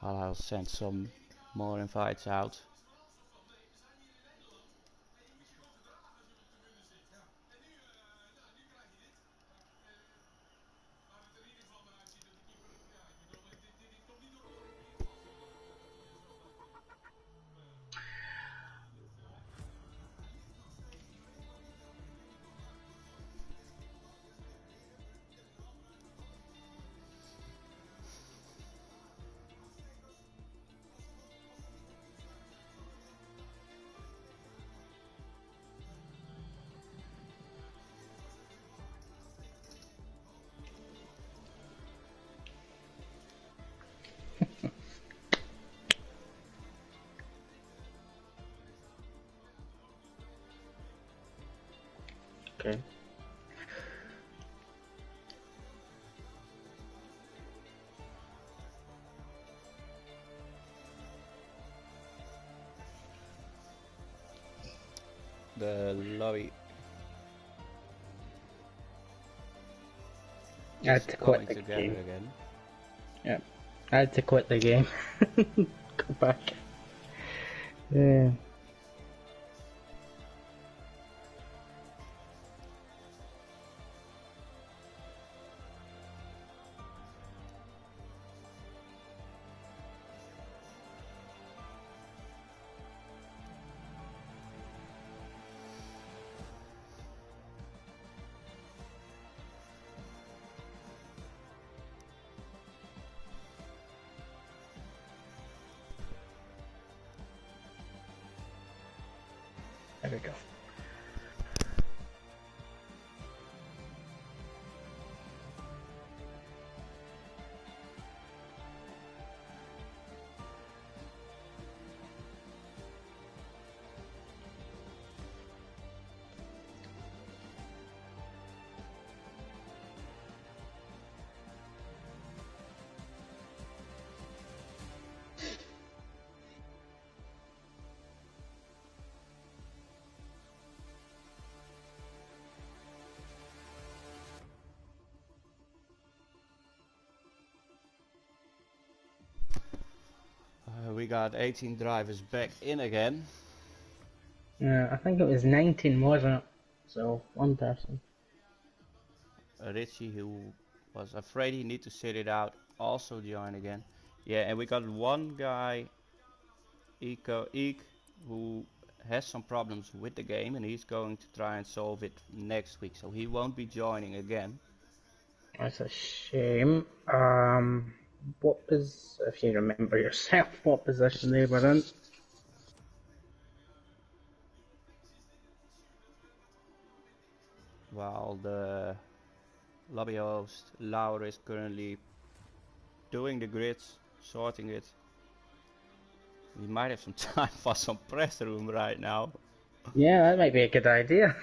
I'll send some more invites out. Okay. The lobby I had to quit the game. Again. Yeah, I had to quit the game. Go back. Yeah. There we go. We got 18 drivers back in again. Yeah, I think it was 19, wasn't it? So, one person. Richie, who was afraid he need to sit it out, also joined again. Yeah, and we got one guy, Eek, who has some problems with the game, and he's going to try and solve it next week, so he won't be joining again. That's a shame. What was, if you remember yourself, what position they were in? While the lobby host, Laura, is currently doing the grids, sorting it. We might have some time for some press room right now. Yeah, that might be a good idea.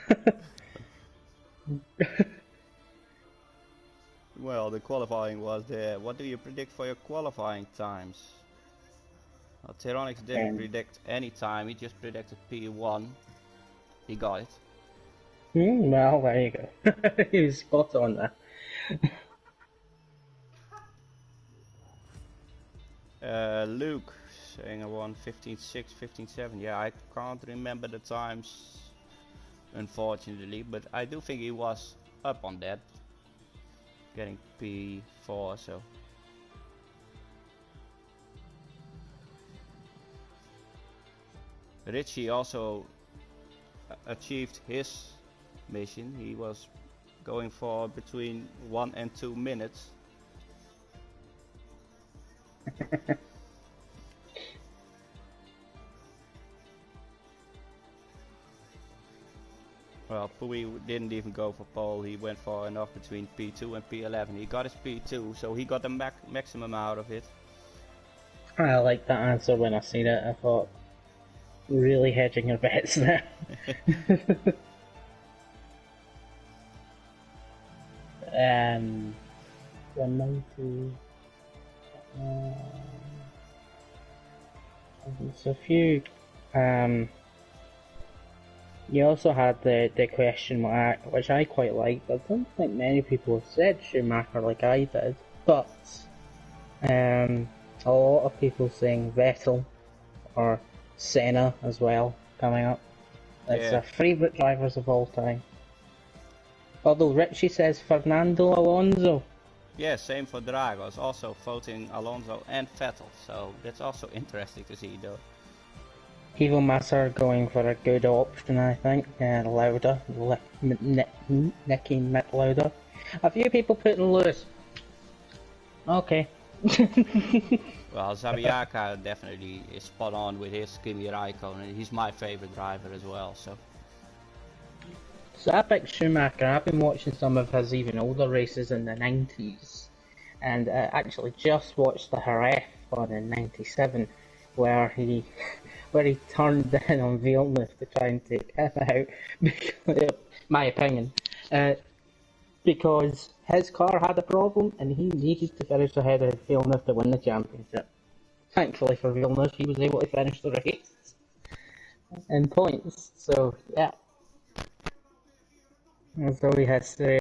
Well, the qualifying was there. What do you predict for your qualifying times? Well, Tyronix didn't predict any time, he just predicted P1. He got it. Well, there you go. He was spot on there. Luke saying I won 15.6, 15.7. Yeah, I can't remember the times, unfortunately, but I do think he was up on that. Getting P4, so. Richie also achieved his mission. He was going for between 1 and 2 minutes. Well, Pui didn't even go for pole. He went far enough between P2 and P11. He got his P2, so he got the maximum out of it. I like that answer when I seen it. I thought, really hedging your bets there. 190. There's a few. You also had the question mark, which I quite liked. I don't think many people have said Schumacher like I did, but A lot of people saying Vettel or Senna as well coming up. It's Yeah, their favourite drivers of all time. Although Richie says Fernando Alonso. yeah, same for Dragos, also voting Alonso and Vettel, so that's also interesting to see though. Evil Massa going for a good option, I think. Lauda, Nicky Lauda. A few people putting Lewis. Okay. Well, Zabiaka definitely is spot on with his Kimi Raikkonen, and he's my favorite driver as well, so. So I picked Schumacher. I've been watching some of his even older races in the 90s, and actually just watched the Jerez one in '97, where he where he turned in on Villeneuve to try and take him out. Because, my opinion, because his car had a problem and he needed to finish ahead of Villeneuve to win the championship. Thankfully for Villeneuve, he was able to finish the race in points. So yeah, that's all we had to say.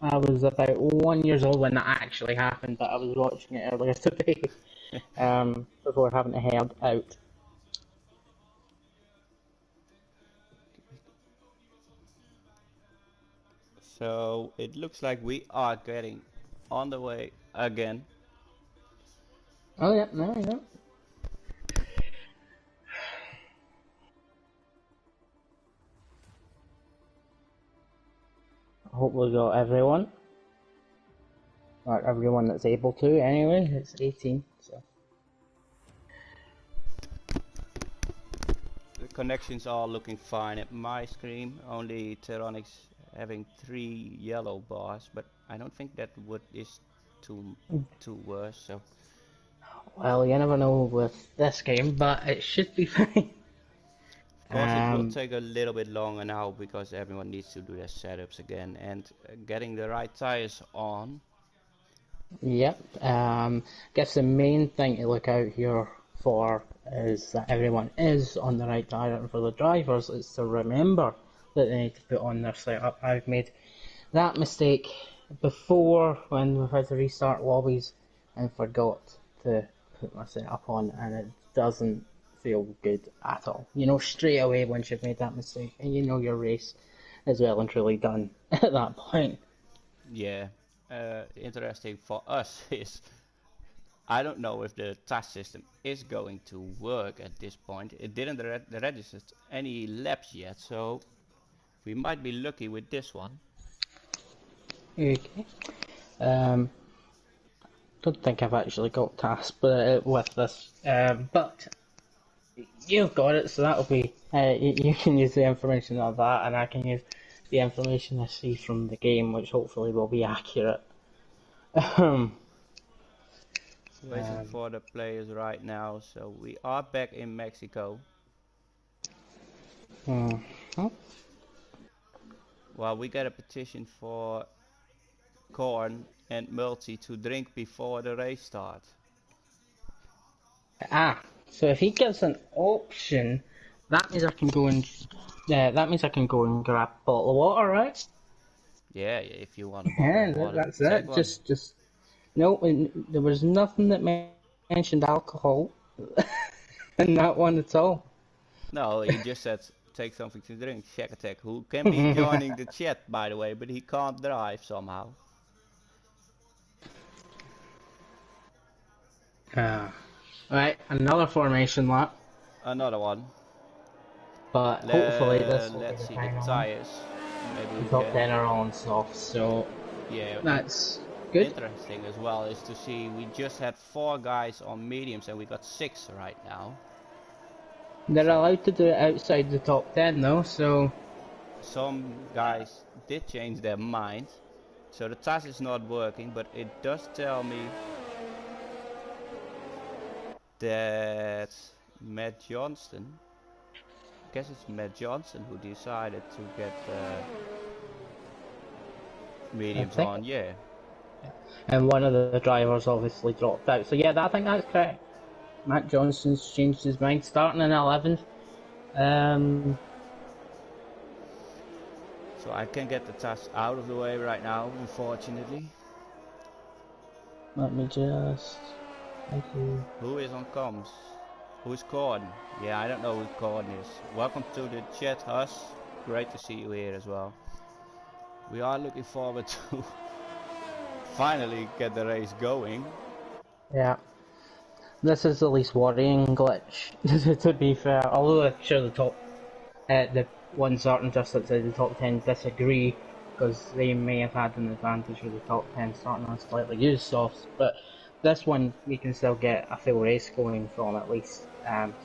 I was about 1 year old when that actually happened, but I was watching it earlier today before having to head out. So it looks like we are getting on the way again. Oh yeah, no, yeah. I hope we got everyone, or everyone that's able to. Anyway, it's 18, so. The connections are looking fine at my screen, only Teronics having 3 yellow bars, but I don't think that would is too worse, so. Well, you never know with this game, but it should be fine. Of course, it will Um, take a little bit longer now because everyone needs to do their setups again and getting the right tires on. Yep. Guess the main thing to look out here for is that everyone is on the right tire, and for the drivers, is to remember that they need to put on their setup. I've made that mistake before when we've had to restart lobbies and forgot to put my setup on, and it doesn't feel good at all. You know, straight away once you've made that mistake, and you know your race is well and truly done at that point. Yeah, interesting for us is I don't know if the task system is going to work at this point. It didn't register any laps yet, so we might be lucky with this one. Okay. Um, don't think I've actually got tasks with this, but you've got it, so that'll be. You can use the information of that, and I can use the information I see from the game, which hopefully will be accurate. um, Waiting for the players right now, so we are back in Mexico. hmm. Well, we got a petition for corn and multi to drink before the race starts. So if he gives an option, that means I can go and. That means I can go and grab a bottle of water, right? Yeah, if you want a bottle of Yeah, water, that's take it. one. Just no. There was nothing that mentioned alcohol in that one at all. No, he just said take something to drink. Shack Attack, who can be joining the chat by the way, but he can't drive somehow. Right, another formation lap, Another one. but hopefully this will be Let's the see the final one. tires. Maybe The we top can. 10 are all on soft, so Yeah, that's good. interesting as well is to see we just had 4 guys on mediums and we got 6 right now. They're So allowed to do it outside the top 10 though, so some guys did change their mind. So the task is not working, but it does tell me that Matt Johnston, I guess it's Matt Johnson who decided to get I mediums think. on. Yeah, And one of the drivers obviously dropped out. So yeah, I think that's correct. Matt Johnson's changed his mind, starting in 11th. Um, so I can get the task out of the way right now, unfortunately. Let me just. Thank you. Who is on comms? Who's Gordon? Yeah, I don't know who Gordon is. Welcome to the chat, Hus. Great to see you here as well. We are looking forward to finally get the race going. Yeah. This is the least worrying glitch, to be fair. Although I'm sure the ones starting just outside the top 10 disagree, because they may have had an advantage with the top 10 starting on slightly used softs, but this one we can still get a full race going from at least.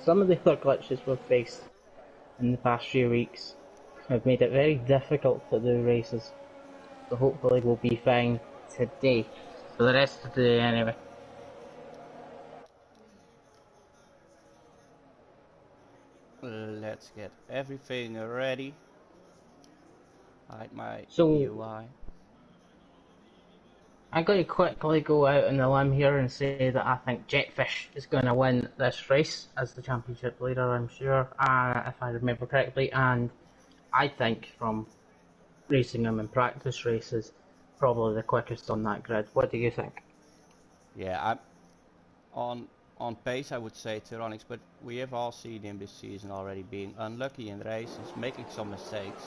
Some of the other glitches we've faced in the past few weeks have made it very difficult to do races, so hopefully we'll be fine today, for the rest of the day anyway. Let's get everything ready. Hide my So, UI. I'm going to quickly go out on the limb here and say that I think Jetfish is going to win this race as the championship leader, I'm sure, if I remember correctly, and I think from racing him in practice races, probably the quickest on that grid. What do you think? Yeah, I'm on pace I would say Tyronics, but we have all seen him this season already being unlucky in races, making some mistakes.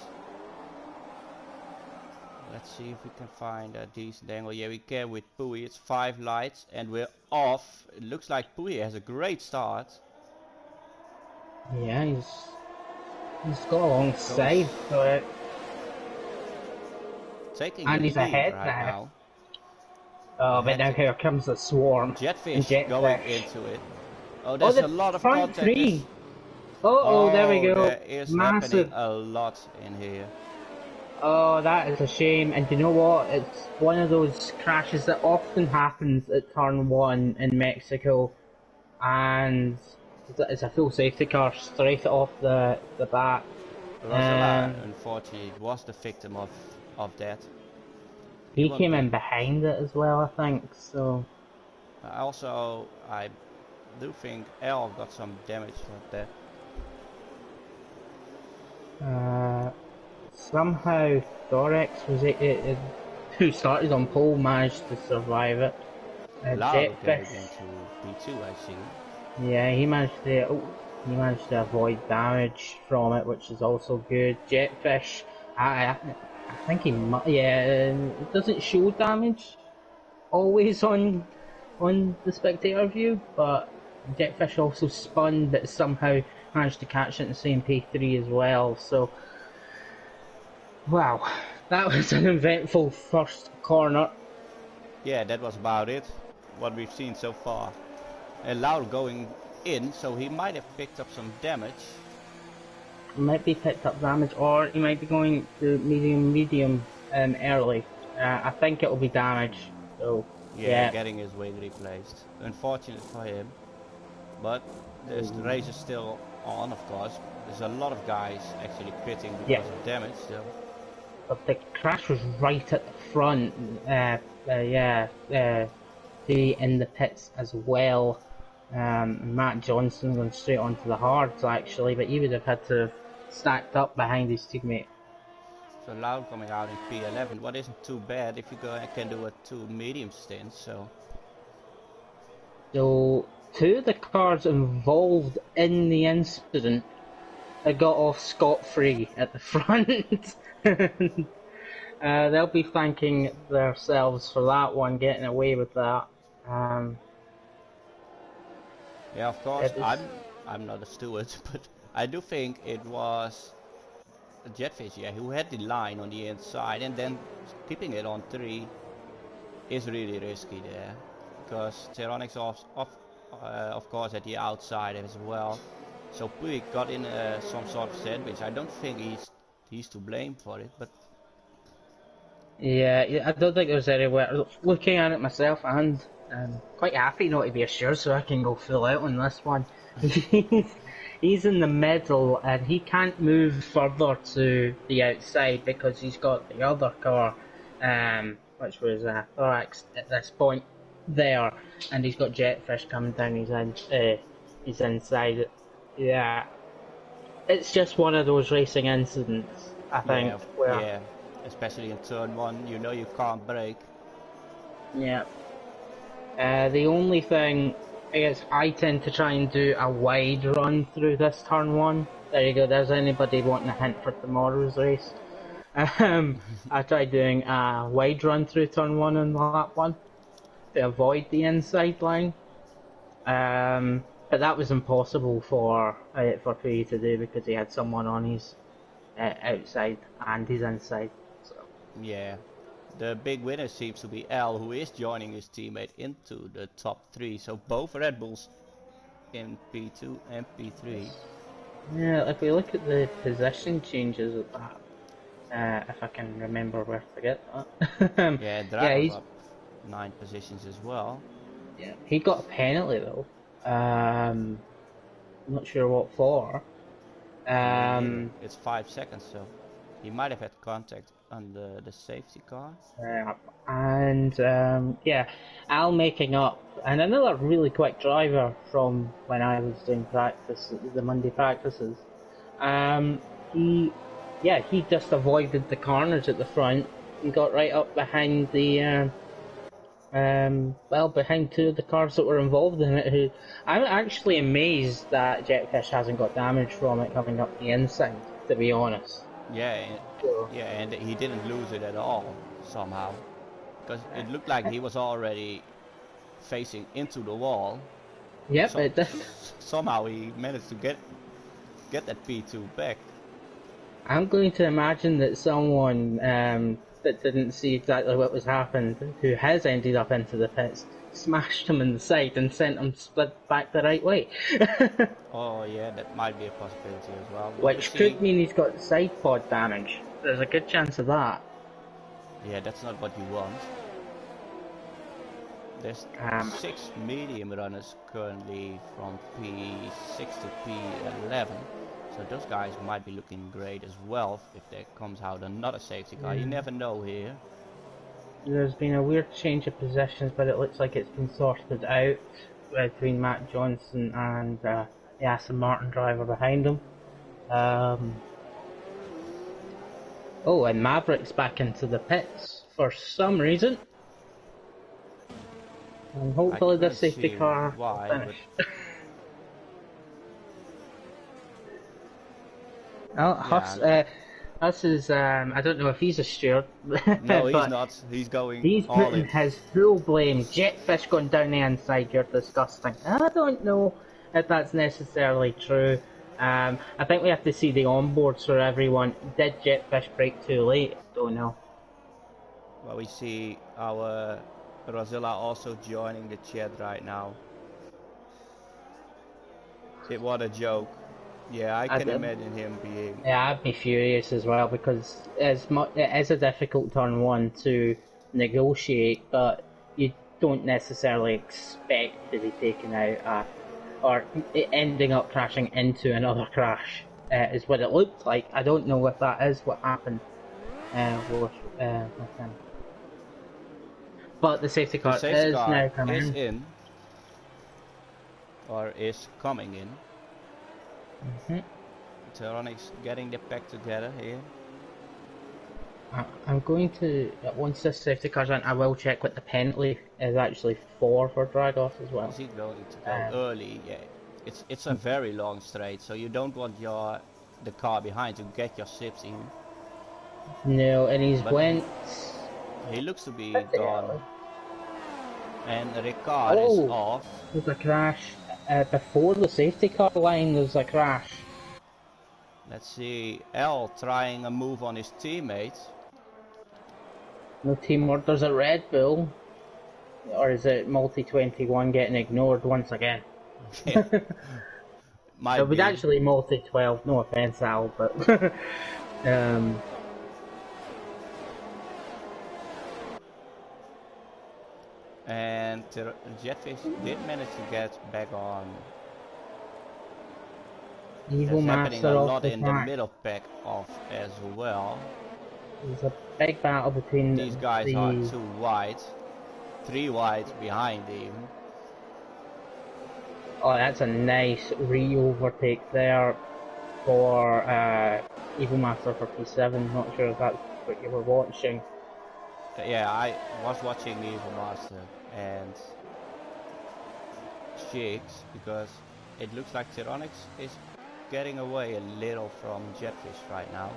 Let's see if we can find a decent angle. Yeah, we can with Pui. It's 5 lights and we're off. It looks like Pui has a great start. Yeah, he's got a long side to it. Taking the And he's lead ahead right now. now. Oh, but now here comes the swarm. And Jetfish going Jetfish. into it. Oh, Oh, there's the a lot of front contact. three! Oh, there we Oh, go. there is happening Massive. a lot in here. Oh, that is a shame. And you know what? It's one of those crashes that often happens at turn 1 in Mexico. And it's a full safety car straight off the bat. Rosella, unfortunately, was the victim of that. He came in behind it as well, I think, so... Also, I do think L got some damage from that. Somehow Thorex was who started on pole, managed to survive it. Lau getting Jetfish, into P2, I see. yeah, he managed to avoid damage from it, which is also good. Jetfish, I think he might, yeah, it doesn't show damage always on the spectator view, but Jetfish also spun, but somehow managed to catch it in the same P3 as well. So, wow, that was an eventful first corner. Yeah, that was about it. What we've seen so far. And Lau going in, so he might have picked up some damage. Might be picked up damage, or he might be going to medium early. I think it'll be damage. So yeah, getting his wing replaced. Unfortunate for him, but the race is still on, of course. There's a lot of guys actually pitting because of damage. So. But the crash was right at the front. In the pits as well. Matt Johnson going straight onto the hards actually, but he would have had to have stacked up behind his teammate. So Loud coming out in P11, what isn't too bad if you can do a 2 medium stint, so... So, 2 of the cars involved in the incident got off scot-free at the front. They'll be thanking themselves for that one, getting away with that. Yeah, of course, I'm not a steward, but I do think it was Jetfish, yeah, who had the line on the inside, and then keeping it on 3 is really risky there, because Tyronics of course at the outside as well. So Puig got in some sort of sandwich. I don't think he's to blame for it, but yeah, I don't think there's anywhere. Looking at it myself, and quite happy not to be assured, so I can go full out on this one. He's in the middle, and he can't move further to the outside because he's got the other car, which was Thorax at this point there, and he's got Jetfish coming down. He's inside it. Yeah, it's just one of those racing incidents, I think. Yeah, especially in turn 1, you know you can't brake. Yeah. The only thing I guess I tend to try and do a wide run through this turn one. There you go, there's anybody wanting a hint for tomorrow's race. I tried doing a wide run through turn one on lap one to avoid the inside line. But that was impossible for Pui to do because he had someone on his outside and his inside. So. Yeah. The big winner seems to be L, who is joining his teammate into the top 3. So both Red Bulls in P2 and P3. Yeah, if we look at the position changes at that, if I can remember where to get that. Yeah, Yeah, Drago's up 9 positions as well. Yeah, he got a penalty though. I'm not sure what for. Me neither. It's 5 seconds, so he might have had contact on the safety car. Yeah, Al making up, and another really quick driver from when I was doing practice, the Monday practices. He just avoided the corners at the front and got right up behind the behind two of the cars that were involved in it. Who I'm actually amazed that Jetfish hasn't got damage from it coming up the inside, to be honest. And he didn't lose it at all somehow, because it looked like he was already facing into the wall. Yep, somehow he managed to get that P2 back. I'm going to imagine that someone that didn't see exactly what was happened, who has ended up into the pits, smashed him in the side and sent him split back the right way. Oh yeah, that might be a possibility as well. Which could mean he's got side pod damage. There's a good chance of that. Yeah, that's not what you want. There's 6 medium runners currently from P6 to P11. So those guys might be looking great as well if there comes out another safety car. You never know here. There's been a weird change of positions, but it looks like it's been sorted out between Matt Johnson and the Aston Martin driver behind him. And Maverick's back into the pits for some reason. And hopefully the safety car will finish. Huss is, I don't know if he's a steward. No, he's not. He's going He's putting his full blame. Jetfish going down the inside, you're disgusting. I don't know if that's necessarily true. I think we have to see the onboards for everyone. Did Jetfish brake too late? Don't know. Well, we see our Rosilla also joining the chat right now. What a joke. Yeah, I can imagine him being... Yeah, I'd be furious as well, because it is a difficult turn one to negotiate, but you don't necessarily expect to be taken out or ending up crashing into another crash, is what it looked like. I don't know if that is what happened with him. But the safety car is now coming in. Or is coming in. Tyrannic's getting the pack together here. I'm going to, once this safety car's in, I will check what the penalty is actually for Dragos as well. Is he going to go early? Yeah. It's a very long straight, so you don't want the car behind to get your sips in. No, and went... He looks to be gone. And Ricard is off. There's a crash. Before the safety car line, there's a crash. Let's see, L trying a move on his teammate. No teamwork. There's a Red Bull. Or is it multi-21 getting ignored once again? It was actually multi-12, no offense Al, but... And Jetfish did manage to get back on. Evil That's happening Master a lot in the track. middle pack off as well. There's a big battle between these guys are 2 wide, 3 wide behind even. Oh, that's a nice re-overtake there for Evil Master for P7. Not sure if that's what you were watching. Yeah, I was watching Evil Master, and Jigs, because it looks like Tyranix is getting away a little from Jetfish right now.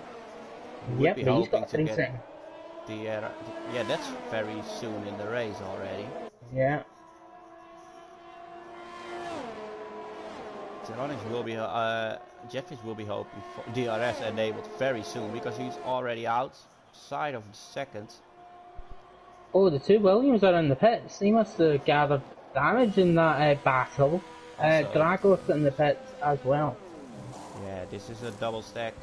He would Yep, be but he's hoping got to 3 get seconds. yeah, that's very soon in the race already. Yeah. Tyranix will be Jetfish will be hoping for DRS enabled very soon, because he's already outside of the second. Oh, the two Williams are in the pits. They must have gathered damage in that battle. Also, Dragos in the pits as well. yeah, this is a double stack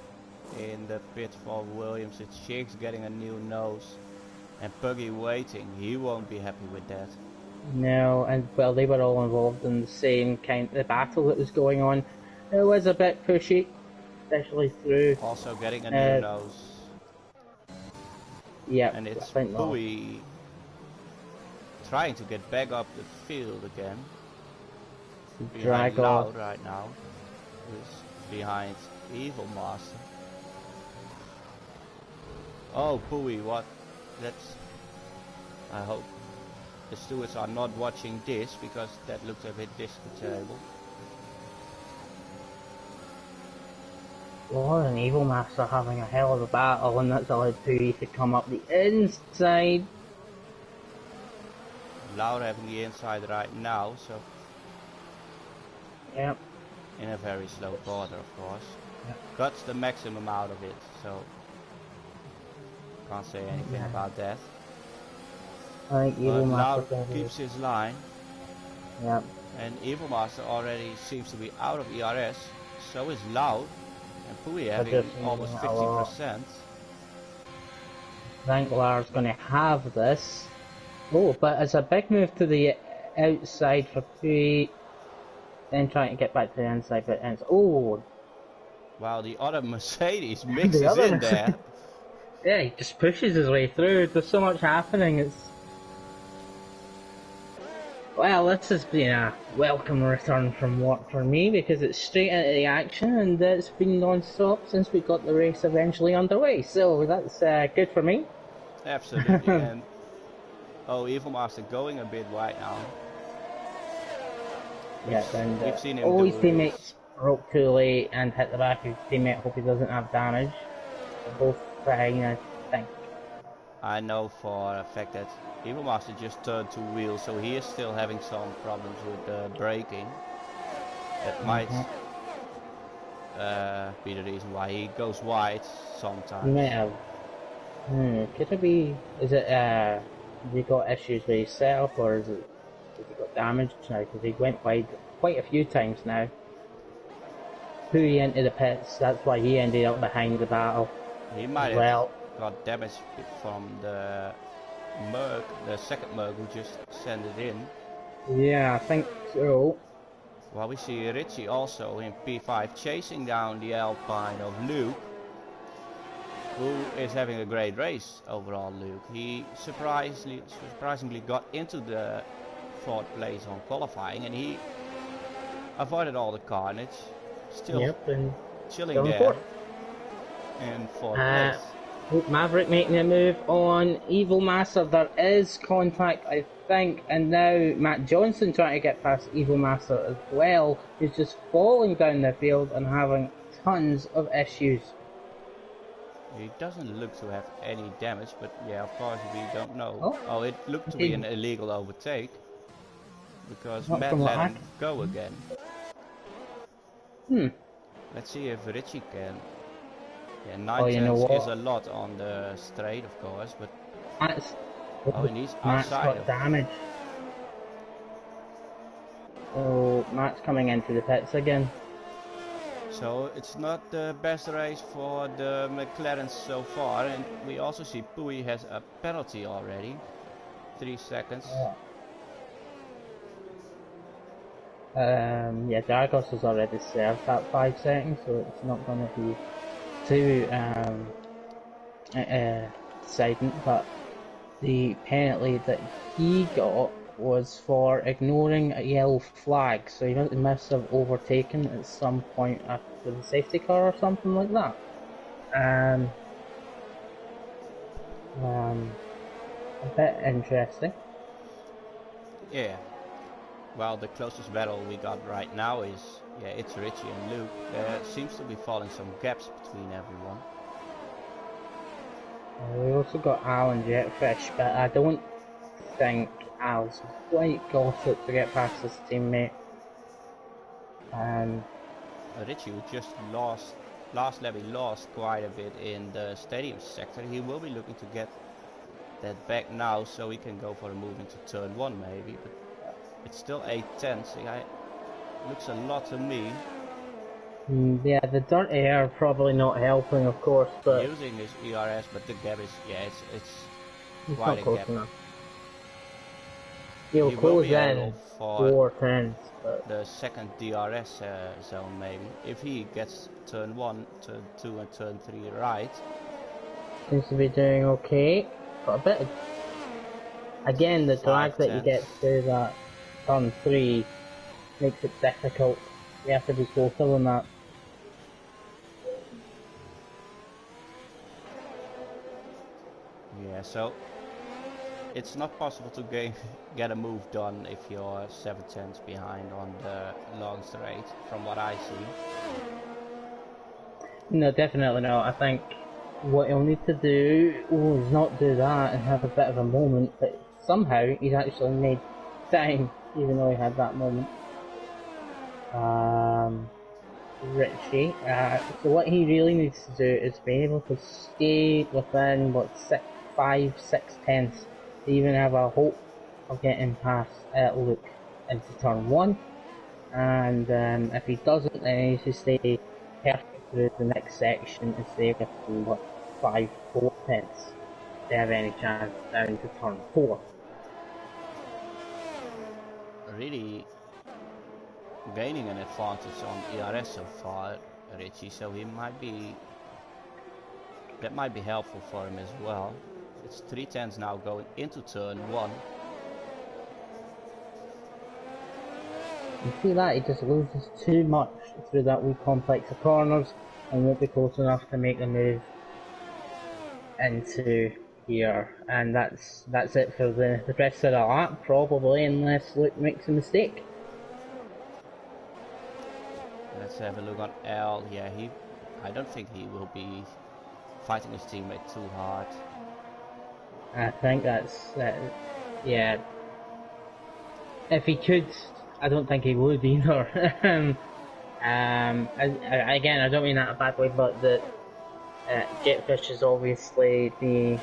in the pit for Williams. It's Shiggs getting a new nose and Puggy waiting. He won't be happy with that. No, and well, they were all involved in the same kind of battle that was going on. It was a bit pushy, especially through. Also getting a new nose. Yeah, And I it's think well, Pui trying to get back up the field again. Behind drag off. Loud right now. Who's behind Evil Master. Oh, Pui, what? That's... I hope the stewards are not watching this, because that looks a bit disconcerting. Lord and Evil Master having a hell of a battle, and that's allowed Pui to come up the inside. Loud having the inside right now, so... Yep. In a very slow corner, of course. Yep. Got the maximum out of it, so... Can't say anything about that. I think Evil Master Loud keeps his line. Yep. And Evil Master already seems to be out of ERS. So is Loud. And Pui having almost 50%. I think Lara's going to have this. Oh, but it's a big move to the outside for Pui. Then trying to get back to the inside, but it's oh. Wow, the other Mercedes mixes in there. Yeah, he just pushes his way through. There's so much happening. It's well, this has been a welcome return from work for me, because it's straight into the action, and it's been non-stop since we got the race eventually underway. So that's good for me. Absolutely. And oh, Evil Master going a bit wide now. Yeah, and we've seen him all do his teammates broke too late and hit the back of his teammate. Hope he doesn't have damage. They're both fine, I think. I know for a fact that Evil Master just turned two wheels, so he is still having some problems with braking. That might be the reason why he goes wide sometimes. He might have. Could it be? Is it? Has he got issues with his setup, or is it? Has he got damage now? Because he went wide quite a few times now. Pui into the pits. That's why he ended up behind the battle. He might have got damage from the Merc, the second Merc who just sent it in. Yeah, I think so. Well, we see Richie also in P5 chasing down the Alpine of Luke, who is having a great race overall. Luke, he surprisingly got into the 4th place on qualifying, and he avoided all the carnage. Still chilling there in 4th place. Maverick making a move on Evil Master. There is contact, I think, and now Matt Johnson trying to get past Evil Master as well. He's just falling down the field and having tons of issues. He doesn't look to have any damage, but yeah, of course we don't know. Oh, it looked to be an illegal overtake, because Matt let him go again. Let's see if Richie can. Yeah, 9 tenths is a lot on the straight, of course, but and he's outside got damage. So Matt's coming into the pits again. So it's not the best race for the McLarens so far, and we also see Pui has a penalty already. 3 seconds. Yeah, Dragos has already served that 5 seconds, so it's not going to be too deciding, but the penalty that he got was for ignoring a yellow flag, so he must have overtaken at some point after the safety car or something like that. A bit interesting. Yeah. well, the closest battle we got right now is, yeah, it's Richie and Luke. There seems to be falling some gaps between everyone. We also got Al and Jetfish, but I don't think Al's quite got it to get past his teammate. Richie, who just lost, last lap he lost quite a bit in the stadium sector. He will be looking to get that back now so he can go for a move into turn 1 maybe, but it's still 8-10, so yeah, looks a lot to me. Yeah, the dirt air probably not helping, of course, but using his ERS, but the gap is, yeah, it's quite quite a close gap. enough. He'll He will close be in able for 4 tenths, but the second DRS zone maybe, if he gets turn 1, turn 2 and turn 3 right. seems to be doing okay. Got a bit of, again, the drag that you 5/10. get through that turn 3 makes it difficult. You have to be closer than that. Yeah, so it's not possible to get a move done if you're 7/10 behind on the long straight, from what I see. No, definitely not. I think what he'll need to do is not do that and have a bit of a moment, but somehow he's actually made time, even though he had that moment. Richie, so what he really needs to do is be able to stay within, what, 6 tenths to even have a hope of getting past Luke into turn 1. And if he doesn't, then he needs to stay perfect through the next section and stay within, what, 4 tenths to have any chance down to turn 4. Really gaining an advantage on ERS so far, Richie, so he might be, that might be helpful for him as well. It's 3/10 now going into turn 1. You see that, he just loses too much through that wee complex of corners and won't be close enough to make the move into here. And that's it for the rest of the lap, probably, unless Luke makes a mistake. Let's have a look on L. Yeah, I don't think he will be fighting his teammate too hard. I think that's, yeah. If he could, I don't think he would either. Again, I don't mean that in a bad way, but that Jetfish is obviously the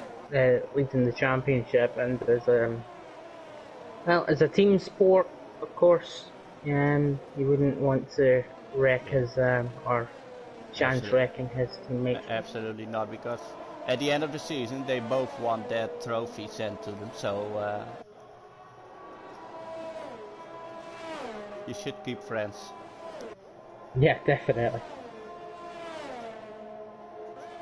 leading the championship, and as a team sport, of course, you wouldn't want to wreck his or chance wrecking his teammate. Absolutely not, because at the end of the season they both want their trophy sent to them, so you should keep friends. Yeah, definitely.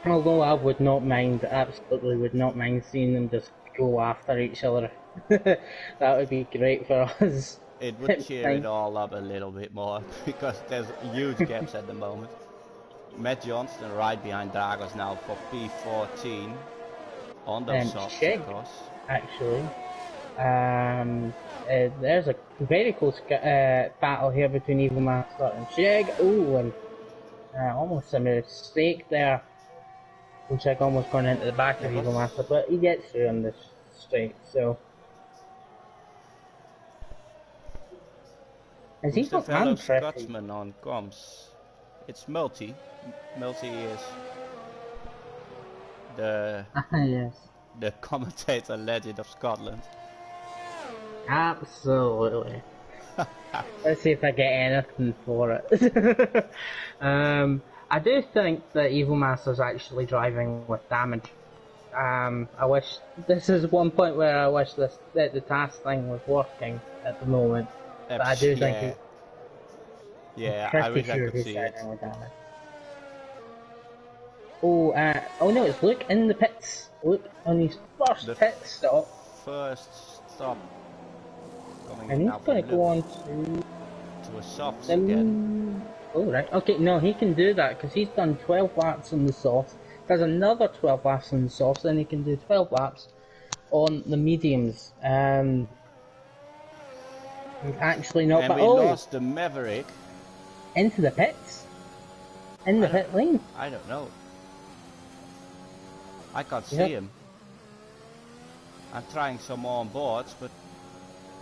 Although I would not mind, absolutely would not mind seeing them just go after each other. That would be great for us. It would cheer it all up a little bit more, because there's huge gaps at the moment. Matt Johnston right behind Dragos now for P14 on those softs, of course. Actually, there's a very close battle here between Evil Master and Sheg. Ooh, and almost a mistake there. Sheg almost gone into the back of Evil Master, but he gets through on this straight, so. Who's he the fellow Scotsman on comms? It's Multi. Multi is the yes. the commentator legend of Scotland. Absolutely. Let's see if I get anything for it. I do think that Evil Master's actually driving with damage. I wish this is one point where I wish that the task thing was working at the moment. But I do think he's I wish I could see it. Oh no, it's Luke in the pits. Luke on his first pit stop. First stop. And he's going to go on to a softs again. Oh right, okay, no, he can do that because he's done 12 laps on the softs. There's another 12 laps on the softs, then he can do 12 laps on the mediums. Actually not, And but we lost the Maverick. into the pits? In the pit lane? I don't know. I can't Yep. see him. I'm trying some more on boards, but...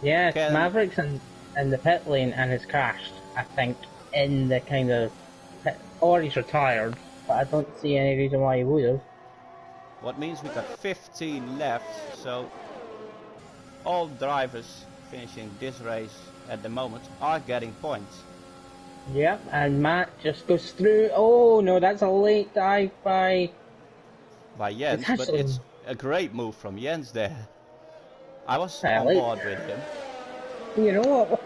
Yeah, Maverick's in the pit lane and has crashed, I think, in the kind of pit, or he's retired, but I don't see any reason why he would have. What means we got 15 left, so all drivers finishing this race at the moment are getting points. Yep, and Matt just goes through. Oh no, that's a late dive by Jens, but it's a great move from Jens there. I was on board with him. You know what?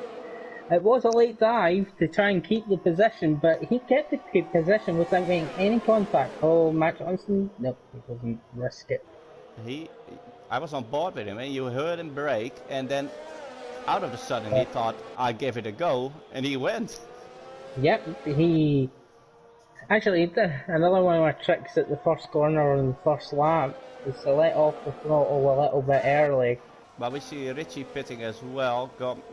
It was a late dive to try and keep the position, but he kept the position without making any contact. Oh, Matt Johnson? Nope, he doesn't risk it. I was on board with him, and you heard him brake, and then out of a sudden he thought, I'd give it a go, and he went. Yep, he... Actually, another one of our tricks at the first corner on the first lap is to let off the throttle a little bit early. But we see Richie pitting as well,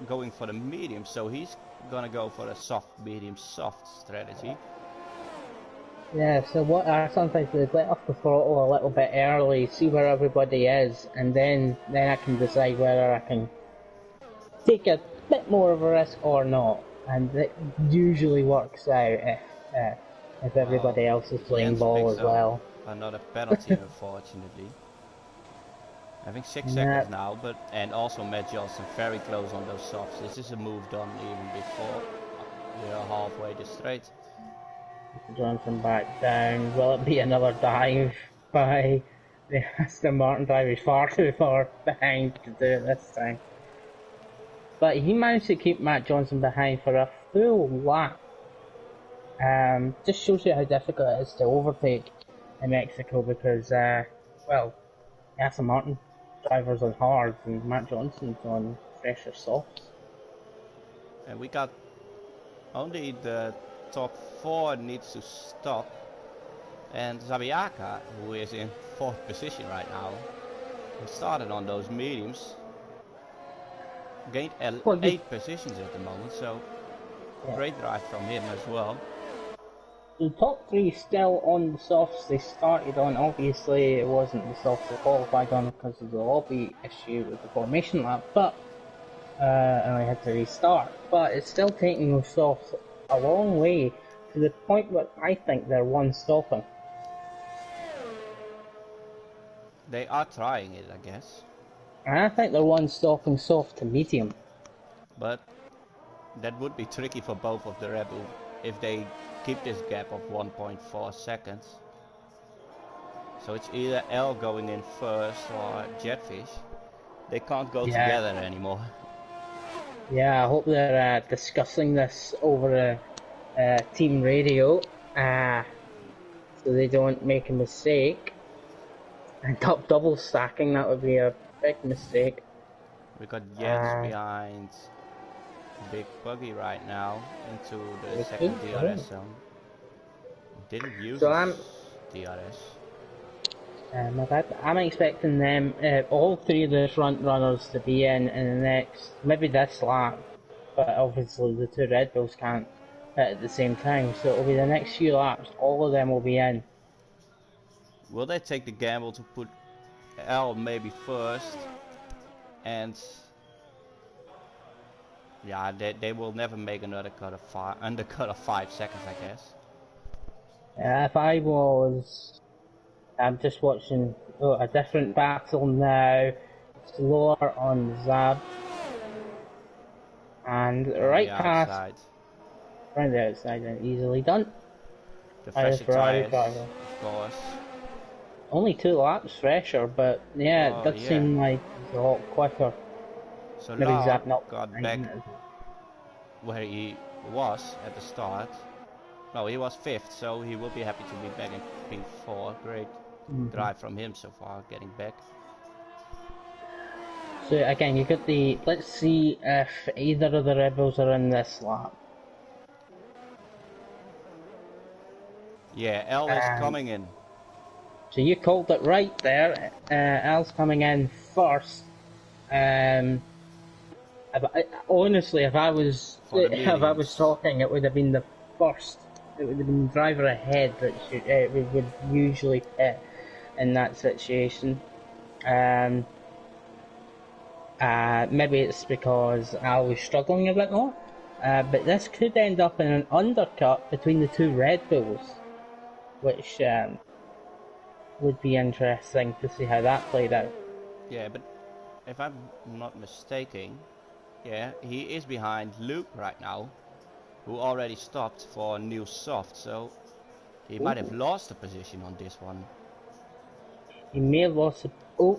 going for the medium, so he's gonna go for a soft, medium, soft strategy. Yeah, so what I sometimes do is let off the throttle a little bit early, see where everybody is, and then I can decide whether I can take a bit more of a risk or not. And it usually works out if everybody else is playing ball as well. Another penalty, unfortunately. Having 6 seconds now, and also Matt Johnson very close on those softs. This is a move done even before we are halfway the straight. Johnson back down. Will it be another dive by the Aston Martin driver? He's far too far behind to do it this time. But he managed to keep Matt Johnson behind for a full lap. Just shows you how difficult it is to overtake in Mexico because, well, Aston Martin drivers on hards and Matt Johnson's on fresher softs. And we got only the top 4 needs to stop, and Zabiaka, who is in 4th position right now, who started on those mediums, gained 8 positions at the moment, so great drive from him as well. The top 3 still on the softs they started on. Obviously it wasn't the softs they qualified on because of the lobby issue with the formation lap, but and I had to restart. But it's still taking those softs a long way to the point where I think they're one stopping. They are trying it, I guess. And I think they're one stopping soft to medium. But that would be tricky for both of the Red Bull if they keep this gap of 1.4 seconds. So it's either L going in first or Jetfish. They can't go together anymore. Yeah, I hope they're discussing this over team radio, so they don't make a mistake. And double stacking, that would be a big mistake. We got Jens behind Big Buggy right now into the second DRS zone. Didn't use DRS. I'm expecting them, all 3 of the front runners to be in the next, maybe this lap, but obviously the 2 Red Bulls can't at the same time, so it'll be the next few laps, all of them will be in. Will they take the gamble to put L maybe first, and yeah, they will never make another undercut of 5 seconds, I guess. If I was, I'm just watching a different battle now. Slower on Zab. And right past. Round the outside and easily done. The fresher tires, of course. Only 2 laps fresher, but yeah, it does seem like it's a lot quicker. So now Zab got back where he was at the start. No, he was 5th, so he will be happy to be back in P4. Great drive from him so far, getting back. So again, you got the. Let's see if either of the Red Bulls are in this lap. Yeah, L is coming in. So you called it right there. L's coming in first. Honestly, if I was for the if I was mediums. talking, it would have been the first. It would have been driver ahead that we would usually pit in that situation. Um, Maybe it's because I was struggling a bit more. But this could end up in an undercut between the two Red Bulls, which would be interesting to see how that played out. Yeah, but if I'm not mistaken, yeah, he is behind Luke right now, who already stopped for new soft, so he might have Ooh. lost the position on this one. He may have lost.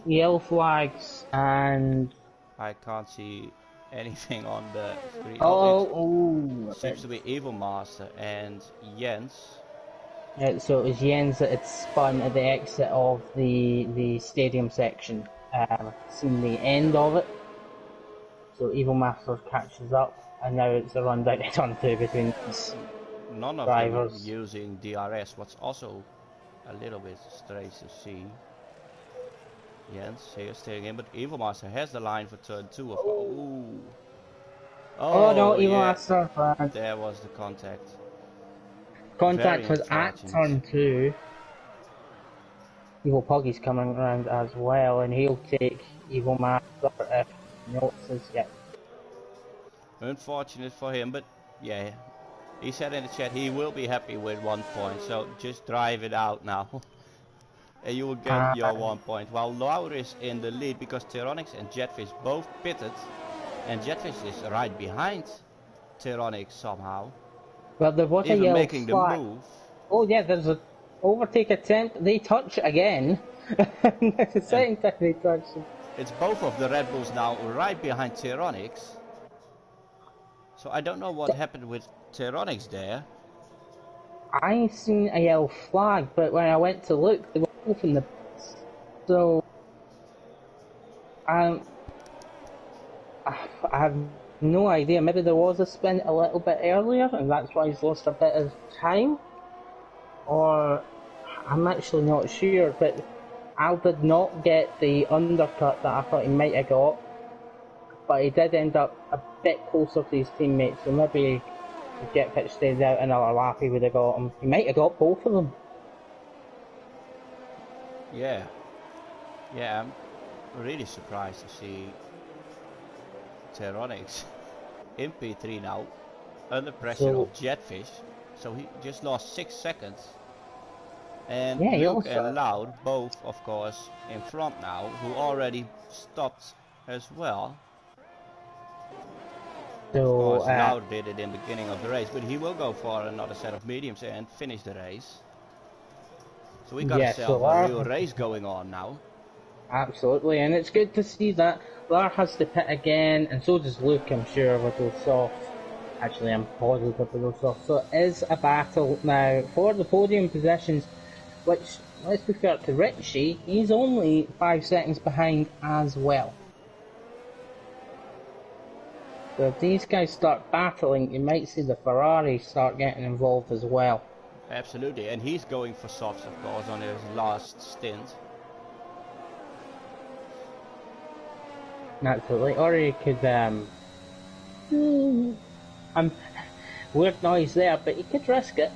Yellow flags and I can't see anything on the screen. Oh, it oh, seems to be Evil Master and Jens. so it was Jens that had spun at the exit of the stadium section. Seen the end of it. So Evil Master catches up, and now it's a run down to turn two between these None of them drivers. using DRS, what's also a little bit strange to see. Jens here steering in, but Evil Master has the line for turn 2 of course. Ooh. Oh no, Oh Evil yeah, Master. there was the contact. Very Contact was at unfortunate. turn two. Evil Puggy's coming around as well, and he'll take Evil Master if he notices. Yep. Unfortunate for him, but yeah, he said in the chat he will be happy with 1 point, so just drive it out now. And you will get your 1 point. While Laur is in the lead because Tyronix and Jetfish both pitted, and Jetfish is right behind Tyronix somehow, Well, there was a even yellow making the flag. move. Oh yeah, there's an overtake attempt. They touch again. That's the And second time they touch. it's both of the Red Bulls now right behind Tyronix. So I don't know what happened with Tyronix there. I seen a yellow flag, but when I went to look, they were both in the pits. So, um, I have no idea. Maybe there was a spin a little bit earlier, and that's why he's lost a bit of time. Or I'm actually not sure. But Al did not get the undercut that I thought he might have got, but he did end up a bit closer to his teammates. So maybe if Jet Pitch stayed out another lap, he would have got him. He might have got both of them. Yeah, yeah, I'm really surprised to see Tyronix in P3 now, under pressure So of Jetfish. So he just lost 6 seconds. And yeah, he Luke also. and Loud, both of course in front now, who already stopped as well. Of So course, Loud did it in the beginning of the race, but he will go for another set of mediums and finish the race. So we got yeah, so ourselves a real Lar, race going on now. absolutely, and it's good to see that Lar has to pit again, and so does Luke, I'm sure, with those softs. Actually, I'm positive with those softs. So it is a battle now for the podium positions, which, let's be fair to Richie, he's only 5 seconds behind as well. So if these guys start battling, you might see the Ferrari start getting involved as well. Absolutely, and he's going for softs, of course, on his last stint. Absolutely. Or you could, weird noise there, but you could risk it.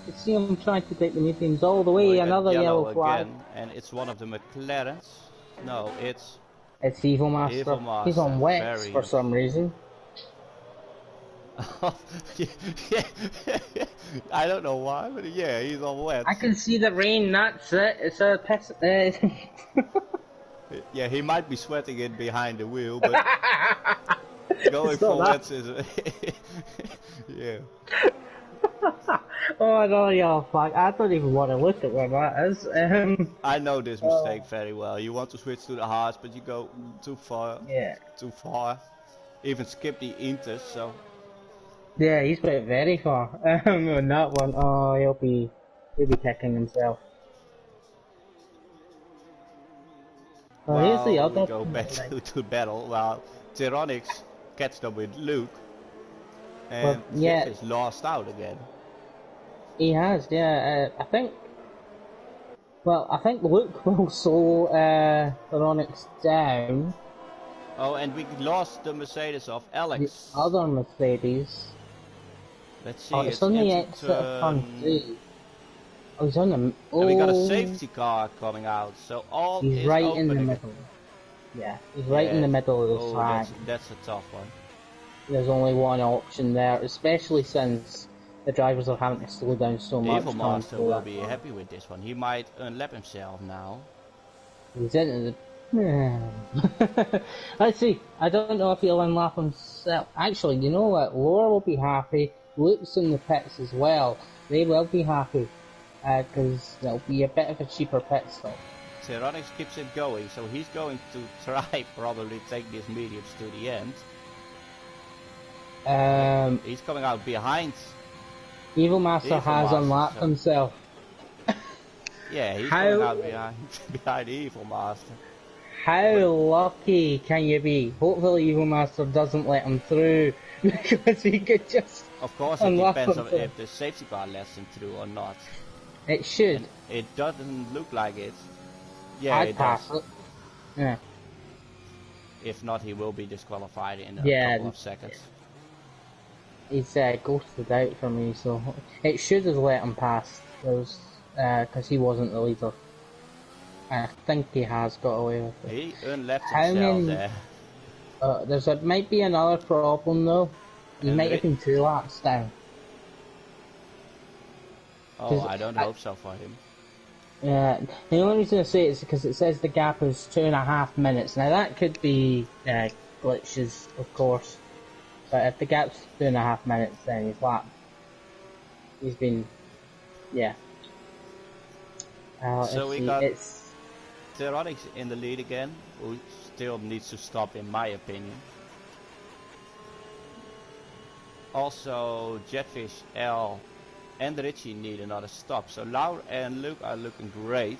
You could see him trying to take the mediums all the Oh, way, we got another yellow yellow flag. again, and it's one of the McLarens. No, it's It's Evil Evil Master. He's Master. on wets for Very. some reason. I don't know why, but yeah, he's on wet. I can see the rain, that's it. It's a piss. Yeah, he might be sweating it behind the wheel, but going It's not for that. wets is yeah. Oh, another yellow flag. I don't even want to look at where that is. I know this mistake very well. You want to switch to the hards, but you go too far, Yeah. too far. Even skip the inters, so Yeah, he's went very far. On that one. Oh, he'll be kicking himself. Oh, here's the while we other. go back Right. to battle, while Tyronix catched up with Luke, Well, and yeah, Jetfish lost out again. he has. Yeah, I think. Well, I think Luke will slow Veronix down. Oh, and we lost the Mercedes of The Alex. other Mercedes. Let's Oh, see, it's it's on the into exit of turn turn. 3. Oh, he's on the... And we got a Oh, safety car coming out, so all he's is right in open the again. middle. Yeah, he's right in Yeah. the middle of the Oh, track. that's a tough one. There's only one option there, especially since the drivers are having to slow down so much Evil coming Master through will that be corner. happy with this one. He might unlap himself now. He's into the... Let's see. I don't know if he'll unlap himself. Actually, you know what? Laura will be happy. Luke's in the pits as well. They will be happy. Because there'll be a bit of a cheaper pit stop. Tyranix keeps it going, so he's going to try probably take these mediums to the end. He's coming out behind Evil Master Evil has Master, unlapped so himself. yeah, he's coming How out behind behind Evil Master. how But lucky can you be? Hopefully Evil Master doesn't let him through because he could just of course, it unlap depends on himself. if the safety car lets him through or not. It should. And it doesn't look like it. Yeah, I'd it does. pass it. Yeah. If not, he will be disqualified in a Yeah, couple of seconds. he's ghosted out for me, so it should have let him pass. Because he wasn't the leader. I think he has got away with it. He unlapped How himself many? there. Might be another problem though. He And might have been 2 laps down. oh, I don't hope so for him. The only reason I say it is because it says the gap is 2.5 minutes. Now that could be glitches, of course. But if the gap's 2.5 minutes, then he's lapped. He's been, yeah. So we see, got it's Tyranix in the lead again, who still needs to stop in my opinion. Also, Jetfish, L, and Richie need another stop. So Laura and Luke are looking great.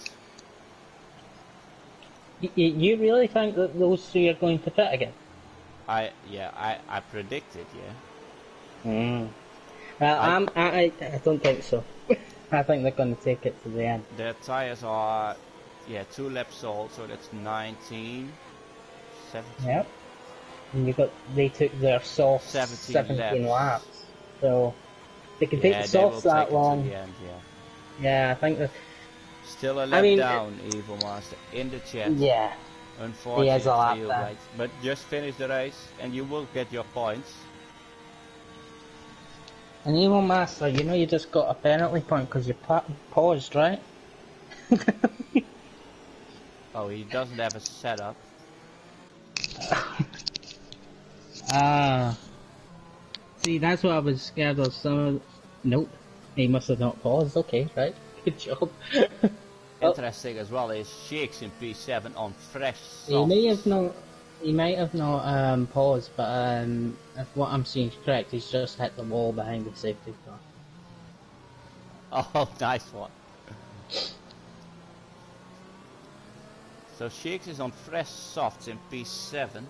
You really think that those 3 are going to pit again? I predicted, yeah. Well, I don't think so. I think they're going to take it to the end. Their tires are, 2 laps old, so that's 19, 17. Yep. And they took their softs 17 laps. So they can take the softs that long. To the end, yeah, I think that. Still a lap down, Evil Master, in the chat. Yeah. Unfortunately, He has a lap down. right. But just finish the race and you will get your points. And Evil Master, you know you just got a penalty point because you paused, right? Oh, he doesn't have a setup. See, that's what I was scared of. Nope. He must have not paused. Okay, right. Good job. Interesting as well is Shakes in P7 on fresh softs. He might have not paused, but if what I'm seeing is correct, he's just hit the wall behind the safety car. Oh, nice one. So Shakes is on fresh softs in P7.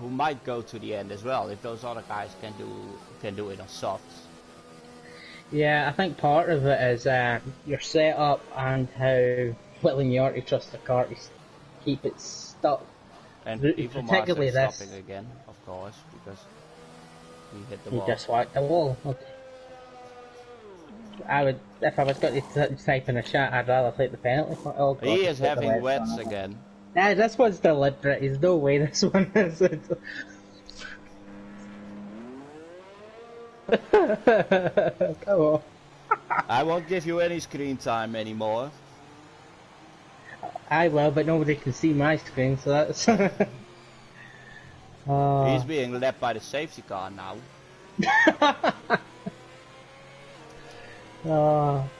Who might go to the end as well if those other guys can do it on softs. Yeah, I think part of it is your setup and how willing you are to trust the car to keep it stuck. And Evil Master is stopping again, of course, because he hit the wall. He just whacked the wall. Okay. If I was going to type in a chat, I'd rather take the penalty. Oh, God, he is having wets again. Nah, this one's deliberate. There's no way this one is. Come on. I won't give you any screen time anymore. I will, but nobody can see my screen, so that's... He's being led by the safety car now.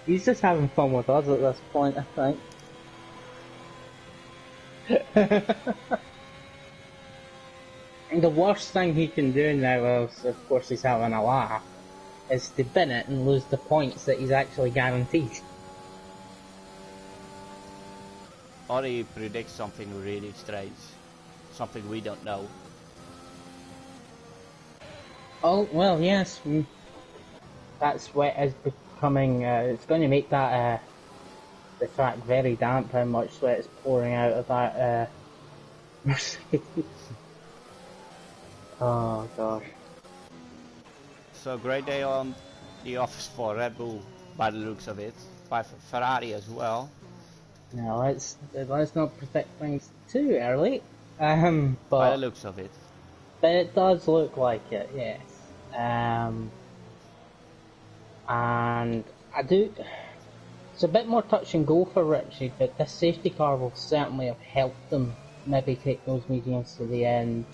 He's just having fun with us at this point, I think. And the worst thing he can do now, of course he's having a laugh, is to bin it and lose the points that he's actually guaranteed. Or he predicts something really strange. Something we don't know. Oh, well, yes. That sweat is becoming, it's going to make that, the track very damp, how much sweat is pouring out of that, Mercedes. Oh gosh. So great day on the office for Red Bull by the looks of it. By Ferrari as well. Now let's not predict things too early. By the But looks of it. it does look like it, yes. And I do. It's a bit more touch and go for Richie, but this safety car will certainly have helped them maybe take those mediums to the end.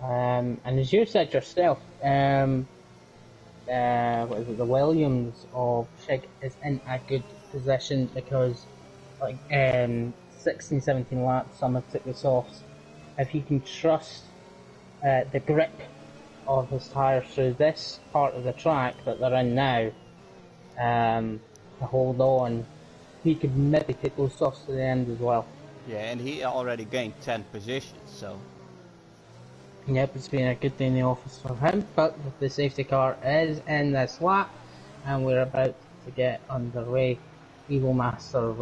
And as you said yourself, what is it, the Williams of Shig is in a good position because, like, 16, 17 laps, some took the softs. If you can trust the grip of his tyres through this part of the track that they're in now, to hold on, he could maybe take those softs to the end as well. Yeah, and he already gained 10 positions, so. Yep, it's been a good day in the office for him, but the safety car is in this lap, and we're about to get underway. Evil Master,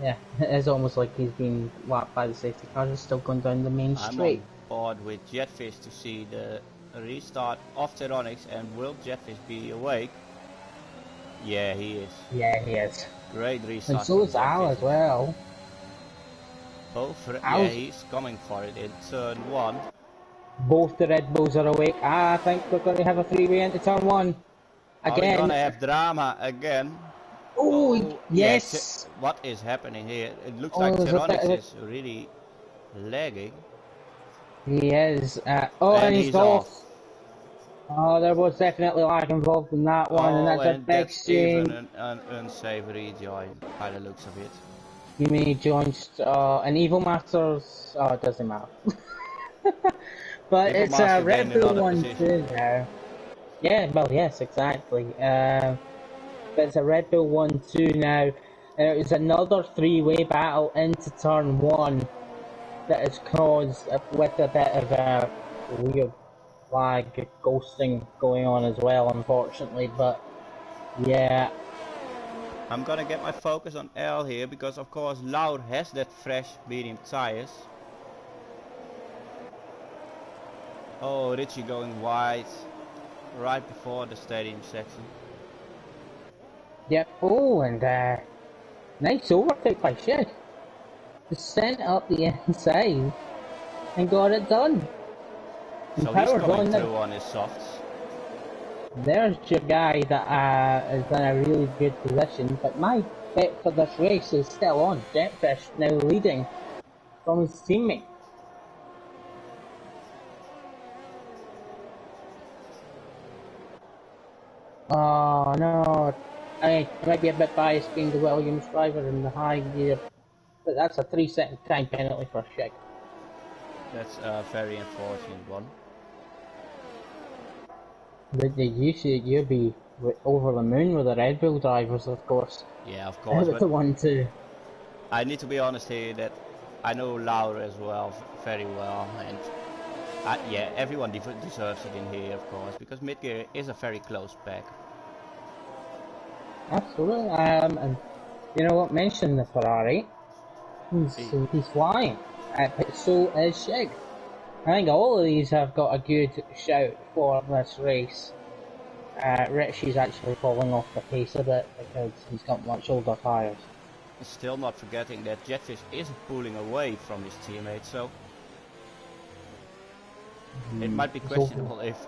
yeah, it is almost like he's been lapped by the safety car. He's still going down the main I'm straight. on board with Jetfish to see the restart of Pteronics, and will Jetfish be awake? Yeah, he is. Yeah, he is. Great restart. And so is Al as well. Both, yeah, he's coming for it in turn 1. Both the Red Bulls are awake. I think we're going to have a freeway into turn 1. Again. Are we gonna have drama again? Oh, yes! Yeah, what is happening here? It looks like Pteronics is really lagging. He is. And he's off. Oh, there was definitely lag involved in that one, and that's a big shame. Even an unsavory join by the looks of it. You may join an Evil Masters. Oh, it doesn't matter. But Evil it's Master a Red Bull one too now. Yeah, well, yes, exactly. But it's a Red Bull 1-2 now. It was another three-way battle into turn 1 that has caused with a bit of a weird lag ghosting going on as well, unfortunately. But yeah, I'm gonna get my focus on L here because of course Laur has that fresh medium tires. Oh, Richie going wide right before the stadium section. Yep. Oh, and nice overtake by Shig. Just sent up the inside and got it done. And so he's coming through on his softs. There's your guy that is in a really good position, but my bet for this race is still on. Jetfish now leading from his teammate. Oh no, I might be a bit biased being the Williams driver in the high gear, but that's a 3-second time penalty for Shig. That's a very unfortunate one. But you'll be over the moon with the Red Bull drivers, of course. Yeah, of course. But the 1-2. I need to be honest here that I know Laura as well, very well, and yeah, everyone deserves it in here, of course, because mid-gear is a very close pack. Absolutely. And you know what? Mention the Ferrari. He's flying. But so is Shig. I think all of these have got a good shout for this race. Richie's actually falling off the pace a bit because he's got much older tyres. Still not forgetting that Jetfish isn't pulling away from his teammates, so it might be questionable if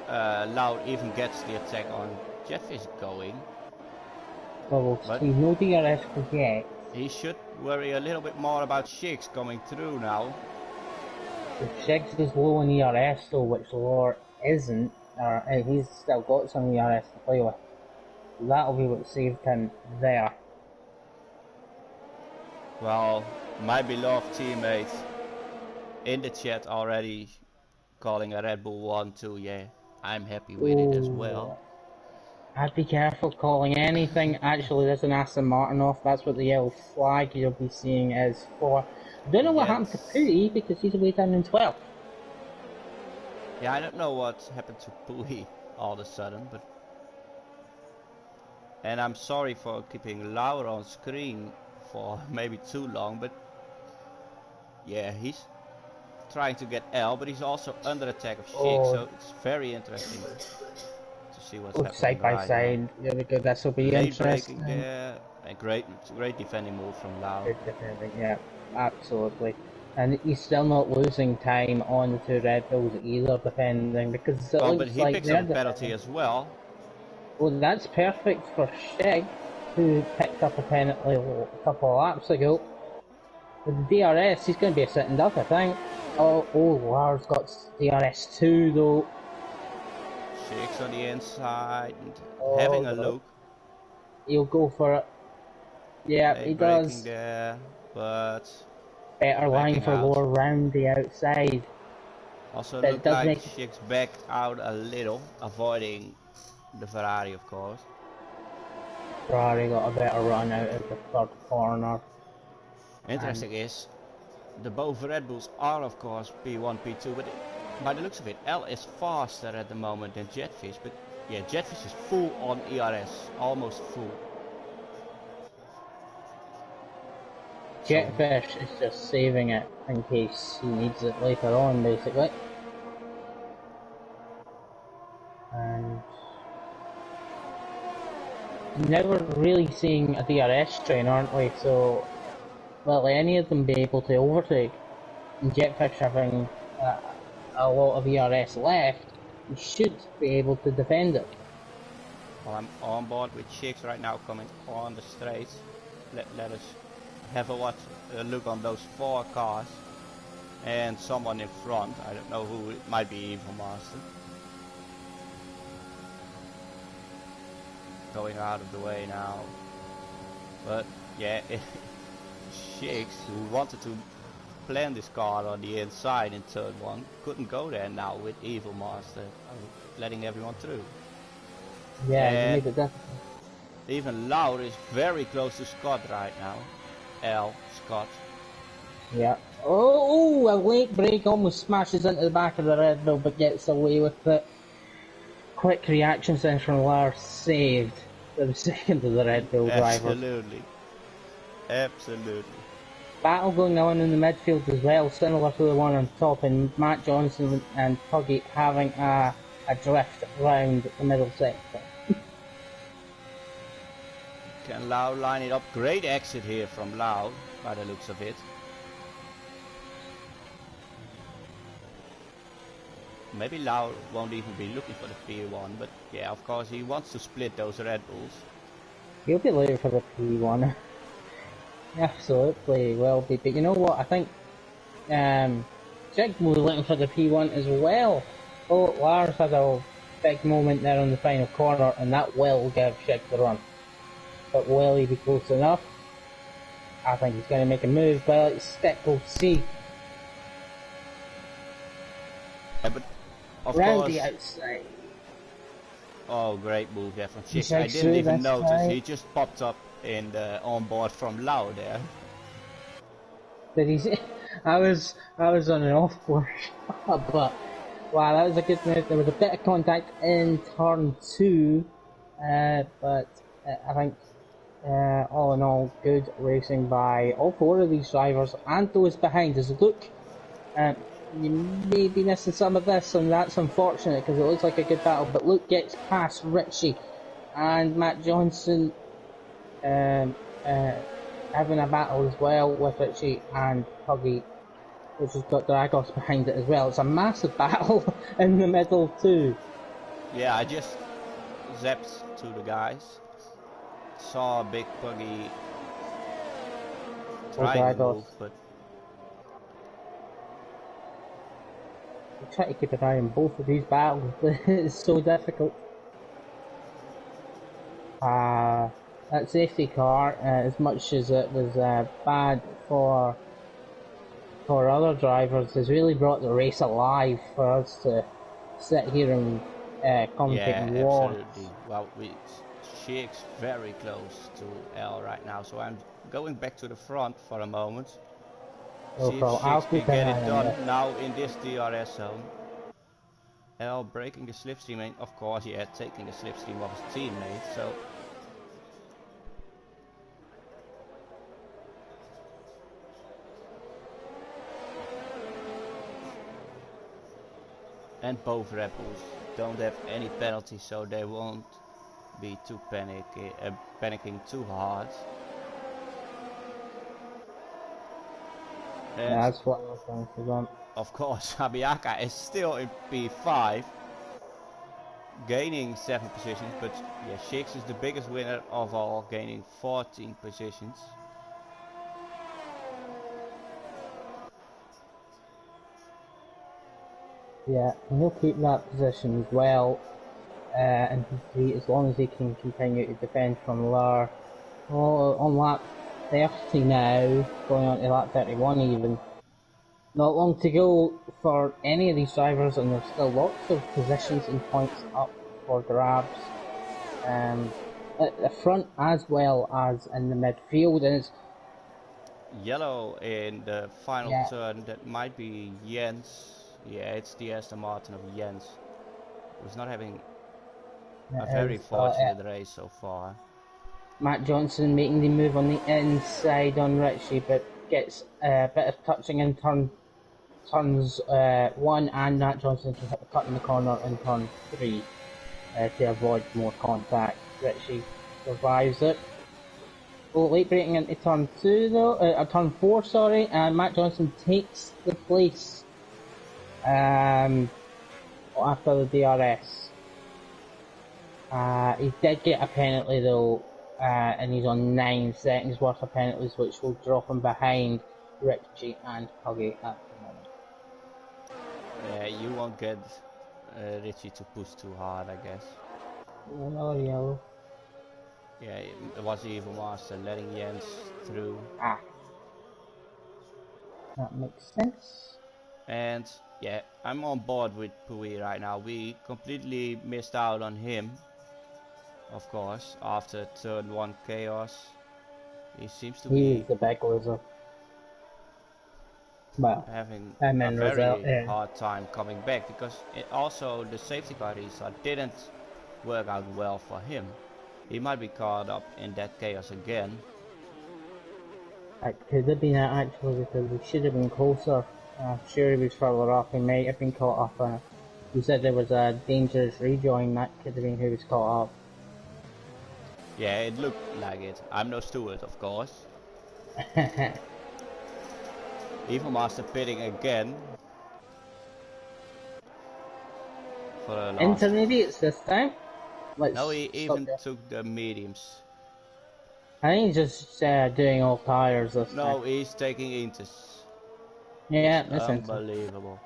Laur even gets the attack on Jetfish going. Well, he's no DRS yet. He should worry a little bit more about Shig's coming through now. If Shig's is low in ERS though, which Laur isn't, he's still got some ERS to play with. That'll be what saved him there. Well, my beloved teammate in the chat already calling a Red Bull 1-2, yeah, I'm happy with it as well. I'd be careful calling anything. Actually, there's an Aston Martin off. That's what the yellow flag you'll be seeing is for. I don't know what happened to Pooey because he's away down in 12th. Yeah, I don't know what happened to Pooey all of a sudden, but. And I'm sorry for keeping Laura on screen for maybe too long, but yeah, he's trying to get L, but he's also under attack of Shik, Oh, so it's very interesting to see what's happening side by right now. side. There we go. This will be Late breaking interesting. there, a great defending move from Lau. Good defending, yeah, absolutely. And he's still not losing time on the two Red Bulls either defending because it Oh, but looks he like picks up they're a penalty defending. as well. Well, that's perfect for Shig, who picked up a penalty a couple of laps ago. With the DRS, he's going to be a sitting duck, I think. Oh, Lars got DRS 2 though. Shakes on the inside and Oh, having a look. he'll go for it. Yeah, he Late braking does. there, but Better line backing for out. lower round the outside. Also But it looked does like make Shakes backed out a little, avoiding the Ferrari, of course. Ferrari got a better run out of the third corner. And Interesting is, the both Red Bulls are of course P1, P2, but by the looks of it, L is faster at the moment than Jetfish, but yeah, Jetfish is full on ERS, almost full. So Jetfish is just saving it in case he needs it later on, basically. And now we're really seeing a DRS train, aren't we? So, will any of them be able to overtake? And Jetfish having a lot of ERS left, he should be able to defend it. well, I'm on board with Shakes right now coming on the straights. Let us have a look on those 4 cars and someone in front. I don't know who, it might be Evil Master. Going out of the way now. But yeah, Shakes, who wanted to plan this car on the inside in turn 1, couldn't go there now with Evil Master letting everyone through. Yeah, you And made it difficult. even Laur is very close to Scott right now. L, Scott. Yeah. Oh, a late break almost smashes into the back of the Red Bull, but gets away with it. Quick reaction sense from Lars saved the second of the Red Bull drivers. Absolutely. Battle going on in the midfield as well, similar to the one on top, and Matt Johnson and Puggy having a drift round the middle sector. Can Lau line it up? Great exit here from Lau, by the looks of it. Maybe Lau won't even be looking for the P1, but yeah, of course he wants to split those Red Bulls. He'll be looking for the P1. Absolutely will be, but you know what? I think Jig will be looking for the P1 as well. Oh, Lars had a big moment there on the final corner, and that will give Jig the run. But will he be close enough? I think he's going to make a move, but let's stick, we'll see. Yeah, but of Round course. the outside. Oh, great move there from He Chick. I shakes didn't through even this notice. time. He just popped up in the on board from Lau there. Did he see? I was on an off course, but wow, that was a good move. There was a bit of contact in turn 2, but I think all in all, good racing by all 4 of these drivers and those behind. As look, you may be missing some of this, and that's unfortunate because it looks like a good battle. But Luke gets past Richie and Matt Johnson. Having a battle as well with Richie and Puggy, which has got Dragos behind it as well. It's a massive battle in the middle too. Yeah, I just zapped to the guys. Saw Big Puggy trying the Dragos. move, but You try to keep an eye on both of these battles. It's so difficult. That safety car, as much as it was bad for other drivers, has really brought the race alive for us to sit here and commentate yeah, and watch. absolutely. Well, Shakes very close to L right now, so I'm going back to the front for a moment. No See if problem. I'll Shakes keep can an get eye it on done this. now in this DRS zone. L breaking the slipstream, and of course, yeah, taking the slipstream of his teammate. So and both Red Bulls don't have any penalty, so they won't be too panicking too hard. And Yeah, that's what I was going to want. of course, Abiaka is still in P5, gaining 7 positions, but yeah, Shix is the biggest winner of all, gaining 14 positions. Yeah, and he'll keep that position as well, and as long as he can continue to defend from Lar. Oh, on lap 30 now, going on to lap 31 even. Not long to go for any of these drivers, and there's still lots of positions and points up for grabs. At the front as well as in the midfield, and it's Yellow in the final yeah, turn, that might be Jens. Yeah, it's the Aston Martin of Jens, who's not having a it very is. fortunate race so far. Matt Johnson making the move on the inside on Richie, but gets a bit of touching in turns 1, and Matt Johnson can hit the cut in the corner in turn 3 to avoid more contact. Richie survives it. Oh, late braking into turn 2 though, turn 4 sorry, and Matt Johnson takes the place after the DRS. He did get a penalty though, and he's on 9 seconds worth of penalties, which will drop him behind Richie and Huggy at the moment. Yeah, you won't get Richie to push too hard, I guess. Another yellow. Yeah, it was Evil Master letting Jens through. That makes sense. And yeah, I'm on board with Pui right now. We completely missed out on him, of course, after turn 1 chaos. He seems to He was be the big loser. Well, having him a and Roselle, very yeah. hard time coming back, because also the safety car restart didn't work out well for him. He might be caught up in that chaos again. It could have been it actually, because we should have been closer. I'm sure he was further up, he might have been caught up on it. You said there was a dangerous rejoin, that could have been who was caught up. Yeah, it looked like it. I'm no steward, of course. Evil Master pitting again. For the last. Intermediates this time? No, Let's he stop even there. took the mediums. I think he's just doing all tires this time. No, he's taking Intus. It's Yeah, that's instant. unbelievable.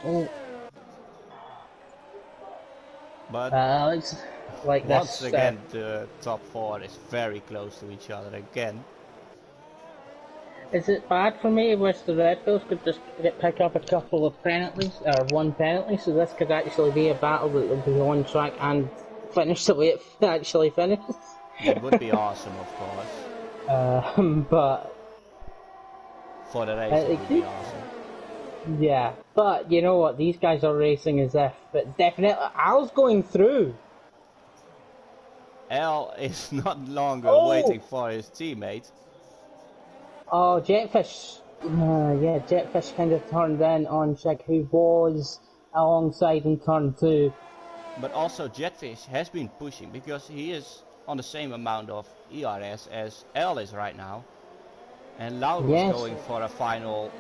Oh, But looks like once this. again, the top 4 is very close to each other again. Is it bad for me if the Red Bulls could just pick up a couple of penalties, or one penalty, so this could actually be a battle that would be on track and finish the way it actually finishes? That would be awesome, of course. But For the race, it would be awesome. yeah, but you know what? These guys are racing as if, but definitely, Al's going through. Al is not longer waiting for his teammate. Oh, Jetfish. Yeah, Jetfish kind of turned in on Chick, who was alongside in turn 2. But also Jetfish has been pushing, because he is on the same amount of ERS as L is right now. And Loud was going for a final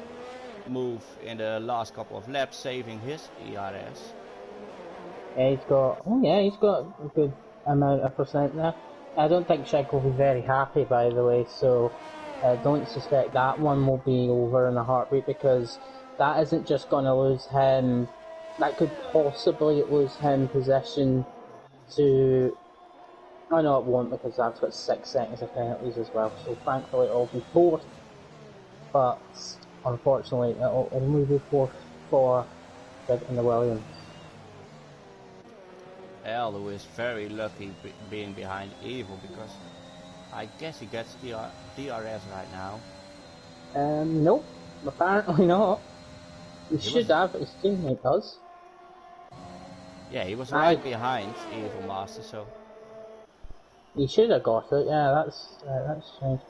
move in the last couple of laps, saving his ERS. Yeah, he's got a good amount of percent there. I don't think Chick will be very happy, by the way, so I don't suspect that one will be over in a heartbeat, because that isn't just going to lose him, that could possibly lose him position to... Oh no, it won't, because that's got 6 seconds of penalties as well, so thankfully it'll be 4th, but unfortunately it'll only be 4th for Sid and the Williams. L, who is very lucky being behind Evil, because I guess he gets DRS right now. Nope, apparently not. He should have, his teammate does. Yeah, he was right behind Evil Master, so... He should have got it, yeah, that's strange.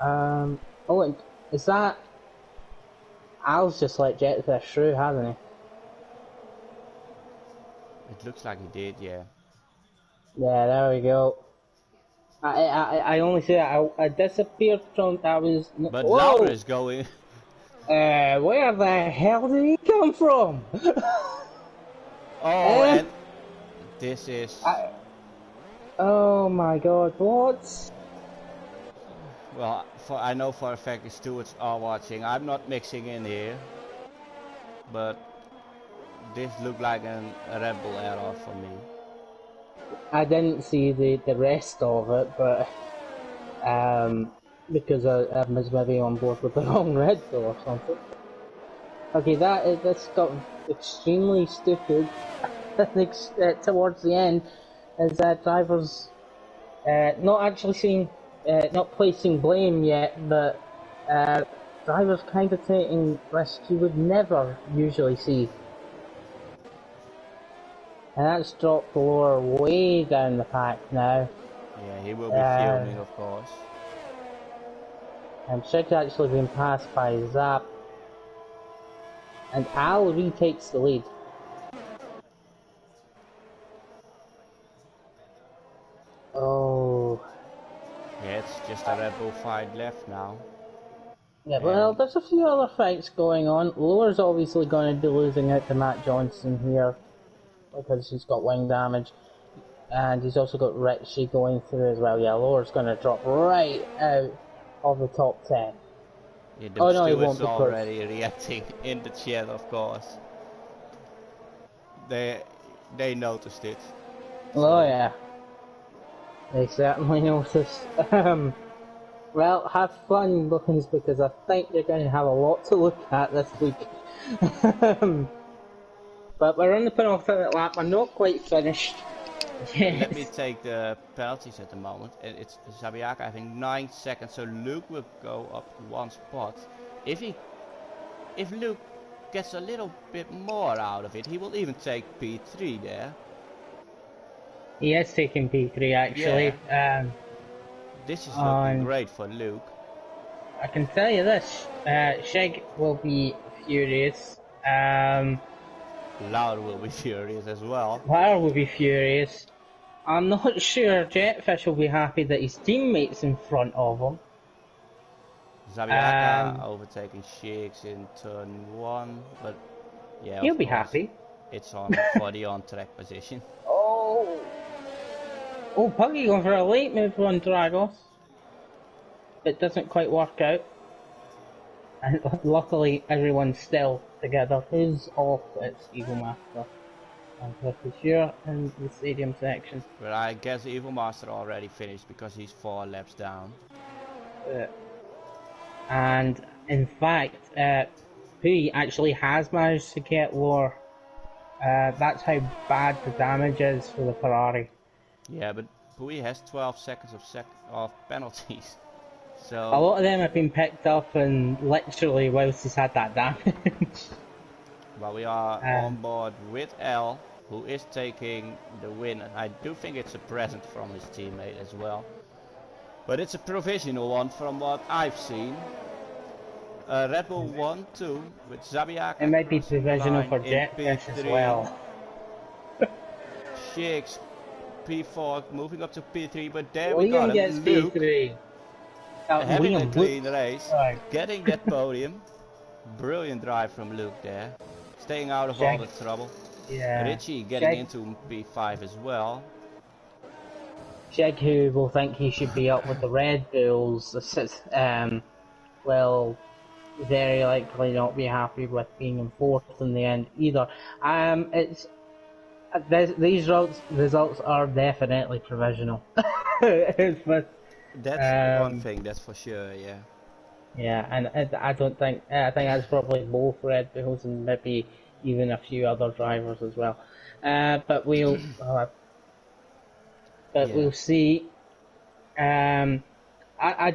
Oh, and is that... Al's just let Jetfish through, hasn't he? It looks like he did, yeah. Yeah, there we go. I only say I disappeared from. I was. But Lauder Whoa! is going. Where the hell did he come from? Oh, eh? and this is. I, oh my god, what? Well, I know for a fact the stewards are watching. I'm not mixing in here, but this looked like a Red Bull error for me. I didn't see the rest of it, but because I was maybe on board with the wrong Red Bull or something. Okay, this got extremely stupid towards the end, as drivers not actually seeing, not placing blame yet, but drivers kind of taking risks you would never usually see. And that's dropped Lower way down the pack now. Yeah, he will be filming, of course. And Shig's actually been passed by Zap. And Al retakes the lead. Oh. Yeah, it's just a Red Bull fight left now. Yeah, well, there's a few other fights going on. Lower's obviously going to be losing out to Matt Johnson here, because he's got wing damage. And he's also got Richie going through as well. Yeah, Lower's going to drop right out of the top 10. Yeah, the stewards already reacting in the chat, of course. They noticed it. Oh yeah, they certainly noticed. Well, have fun, Bookings, because I think you're going to have a lot to look at this week. But we're on the penultimate lap. I'm not quite finished. Yes. Let me take the penalties at the moment. It's Zabiaka having 9 seconds, so Luke will go up 1 spot. If Luke gets a little bit more out of it, he will even take P3 there. He is taking P3 actually. Yeah. This is looking great for Luke. I can tell you this, Shig will be furious. Lauder will be furious as well. Lauder will be furious. I'm not sure Jetfish will be happy that his teammate's in front of him. Zabiaka overtaking Shiggs in turn 1, but yeah, he'll be happy. It's on for the on-track position. Oh, Puggy going for a late move on Dragos. It doesn't quite work out. And luckily everyone's still together. Who's off? It's Evil Master. I'm pretty sure in the stadium section. But I guess Evil Master already finished because he's 4 laps down. And in fact, Pui actually has managed to get lower. That's how bad the damage is for the Ferrari. Yeah, but Pui has 12 seconds of penalties. So a lot of them have been picked up and literally whilst he's had that damage. But we are on board with L, who is taking the win. And I do think it's a present from his teammate as well. But it's a provisional one from what I've seen. Red Bull 1-2 with Zabiaka. It might be provisional for Jetfish as well. Shiggs P4 moving up to P3, but there we got it. Luke P3. having a clean race, getting that podium. Brilliant drive from Luke there, staying out of all the trouble. Yeah. Richie getting into P5 as well. Shig, who will think he should be up with the Red Bulls, will very likely not be happy with being in 4th in the end either. These results are definitely provisional. That's one thing, that's for sure, yeah. Yeah, and I think that's probably both Red Bulls and maybe even a few other drivers as well. But we'll see. I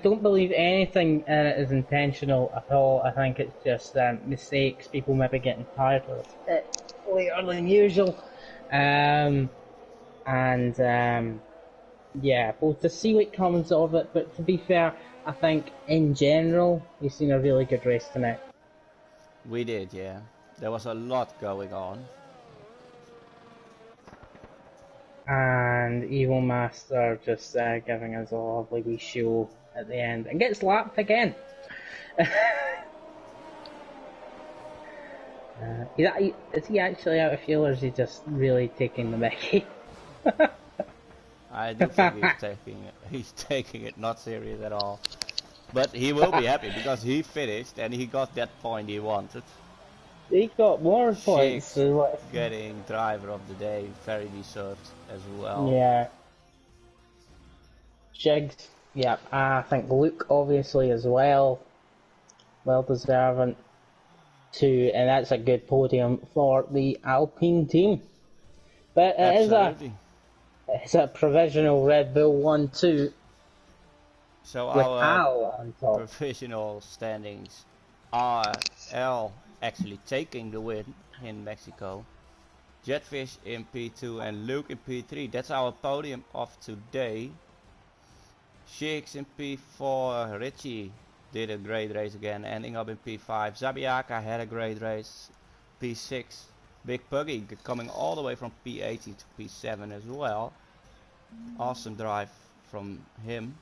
don't believe anything in it is intentional at all. I think it's just mistakes, people maybe getting tired of it later than usual. Yeah, we'll to see what comes of it, but to be fair, I think in general, we've seen a really good race tonight. We did, yeah. There was a lot going on. and Evil Master just giving us a lovely wee show at the end and gets lapped again. Is he actually out of fuel, or is he just really taking the mickey? I do think he's taking it not serious at all. But he will be happy because he finished and he got that point he wanted. He got more points. Shiggs So getting driver of the day, very deserved as well. yeah. Shigs, yeah. I think Luke obviously as well. Well deserving too, and that's a good podium for the Alpine team. But Absolutely. It's a provisional Red Bull 1-2 So with our Al on top. provisional standings are L actually taking the win in Mexico, Jetfish in P2 and Luke in P3. That's our podium of today. Shiggs in P4, Richie did a great race again, ending up in P5. Zabiaka had a great race, P6. Big Puggy coming all the way from P18 to P7 as well. Awesome drive from him.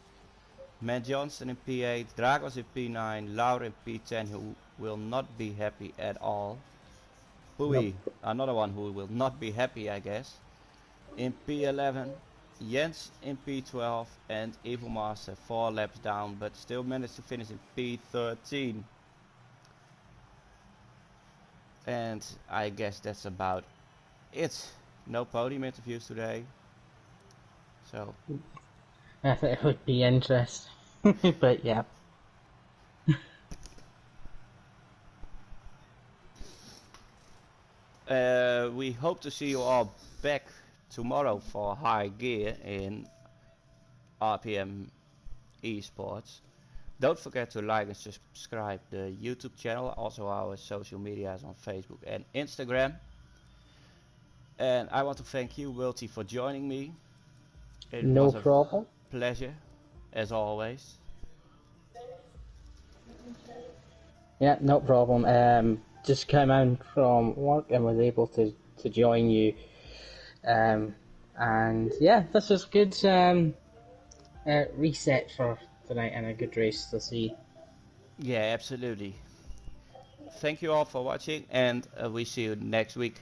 Matt Johnson in P8, Dragos in P9, Laura in P10, who will not be happy at all. Pui, Nope. another one who will not be happy, I guess. In P11, Jens in P12 and Evil Master 4 laps down, but still managed to finish in P13. And I guess that's about it. No podium interviews today. So I think it would be interesting. But yeah. we hope to see you all back tomorrow for High Gear in RPM Esports. Don't forget to like and subscribe the YouTube channel, also our social medias on Facebook and Instagram. And I want to thank you, Wilty, for joining me. It No was a problem. pleasure, as always. Yeah, no problem. Just came in from work and was able to join you. And yeah, this was good reset for tonight and a good race to see. Yeah, absolutely. Thank you all for watching, and we see you next week.